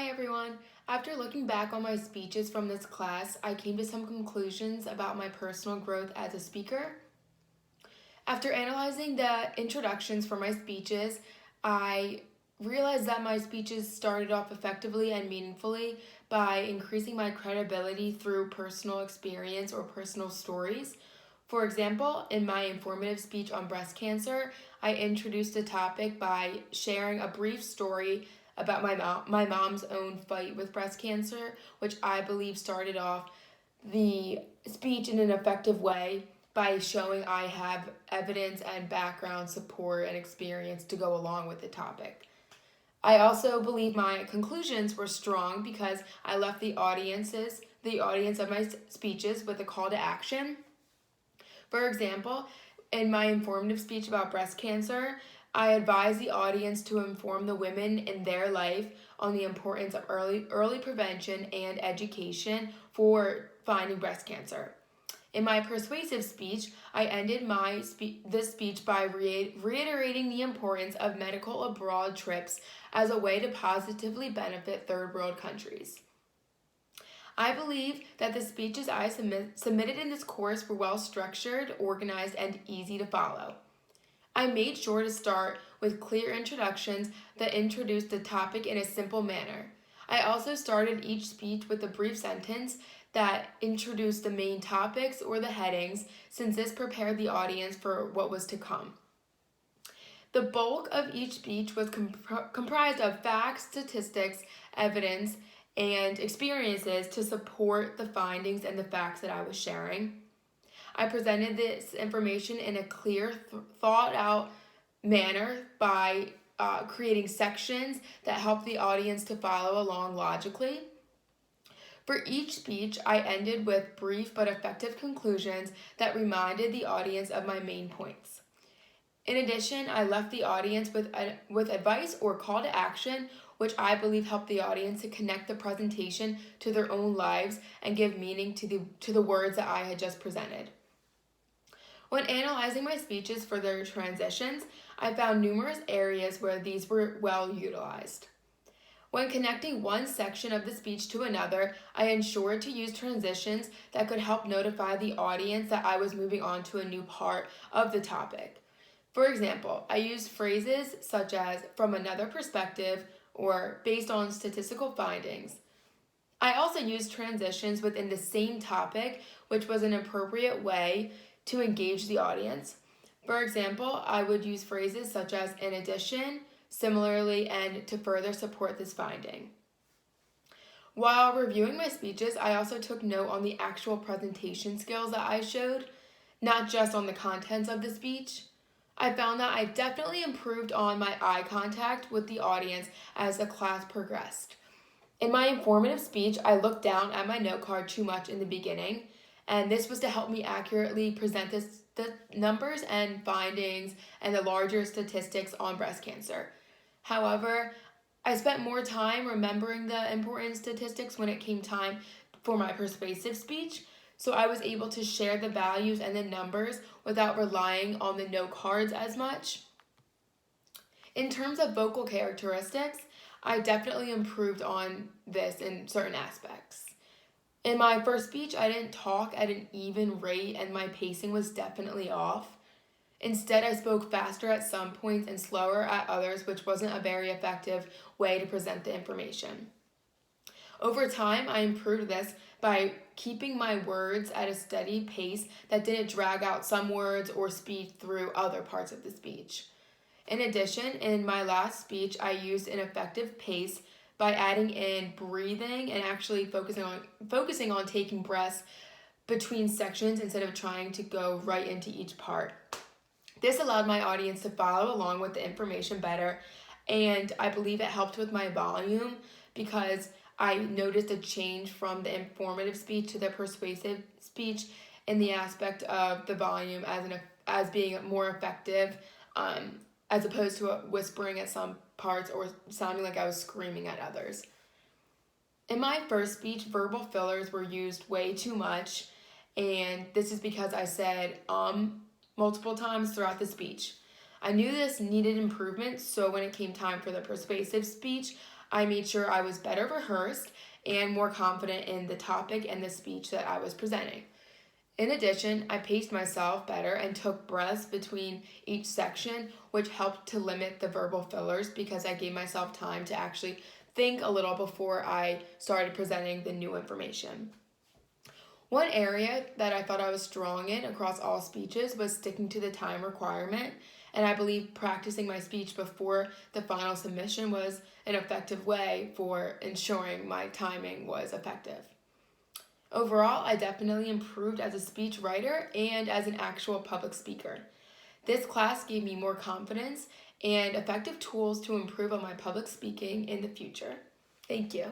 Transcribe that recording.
Hi everyone. After looking back on my speeches from this class, I came to some conclusions about my personal growth as a speaker. After analyzing the introductions for my speeches, I realized that my speeches started off effectively and meaningfully by increasing my credibility through personal experience or personal stories. For example, in my informative speech on breast cancer, I introduced the topic by sharing a brief story about my mom's own fight with breast cancer, which I believe started off the speech in an effective way by showing I have evidence and background support and experience to go along with the topic. I also believe my conclusions were strong because I left the audience of my speeches with a call to action. For example, in my informative speech about breast cancer, I advise the audience to inform the women in their life on the importance of early prevention and education for finding breast cancer. In my persuasive speech, I ended this speech by reiterating the importance of medical abroad trips as a way to positively benefit third world countries. I believe that the speeches I submitted in this course were well structured, organized, and easy to follow. I made sure to start with clear introductions that introduced the topic in a simple manner. I also started each speech with a brief sentence that introduced the main topics or the headings, since this prepared the audience for what was to come. The bulk of each speech was comprised of facts, statistics, evidence, and experiences to support the findings and the facts that I was sharing. I presented this information in a clear, thought-out manner by creating sections that help the audience to follow along logically. For each speech, I ended with brief but effective conclusions that reminded the audience of my main points. In addition, I left the audience with advice or call to action, which I believe helped the audience to connect the presentation to their own lives and give meaning to the words that I had just presented. When analyzing my speeches for their transitions, I found numerous areas where these were well utilized. When connecting one section of the speech to another, I ensured to use transitions that could help notify the audience that I was moving on to a new part of the topic. For example, I used phrases such as "from another perspective" or "based on statistical findings." I also used transitions within the same topic, which was an appropriate way to engage the audience. For example, I would use phrases such as "in addition," "similarly," and "to further support this finding." While reviewing my speeches, I also took note on the actual presentation skills that I showed, not just on the contents of the speech. I found that I definitely improved on my eye contact with the audience as the class progressed. In my informative speech, I looked down at my note card too much in the beginning, and this was to help me accurately present the numbers and findings and the larger statistics on breast cancer. However, I spent more time remembering the important statistics when it came time for my persuasive speech, so I was able to share the values and the numbers without relying on the note cards as much. In terms of vocal characteristics, I definitely improved on this in certain aspects. In my first speech, I didn't talk at an even rate and my pacing was definitely off. Instead, I spoke faster at some points and slower at others, which wasn't a very effective way to present the information. Over time, I improved this by keeping my words at a steady pace that didn't drag out some words or speed through other parts of the speech. In addition, in my last speech, I used an effective pace by adding in breathing and actually focusing on taking breaths between sections instead of trying to go right into each part. This allowed my audience to follow along with the information better, and I believe it helped with my volume because I noticed a change from the informative speech to the persuasive speech in the aspect of the volume as being more effective, as opposed to whispering at some parts or sounding like I was screaming at others. In my first speech, verbal fillers were used way too much, and this is because I said multiple times throughout the speech. I knew this needed improvement, so when it came time for the persuasive speech, I made sure I was better rehearsed and more confident in the topic and the speech that I was presenting. In addition, I paced myself better and took breaths between each section, which helped to limit the verbal fillers because I gave myself time to actually think a little before I started presenting the new information. One area that I thought I was strong in across all speeches was sticking to the time requirement, and I believe practicing my speech before the final submission was an effective way for ensuring my timing was effective. Overall, I definitely improved as a speech writer and as an actual public speaker. This class gave me more confidence and effective tools to improve on my public speaking in the future. Thank you.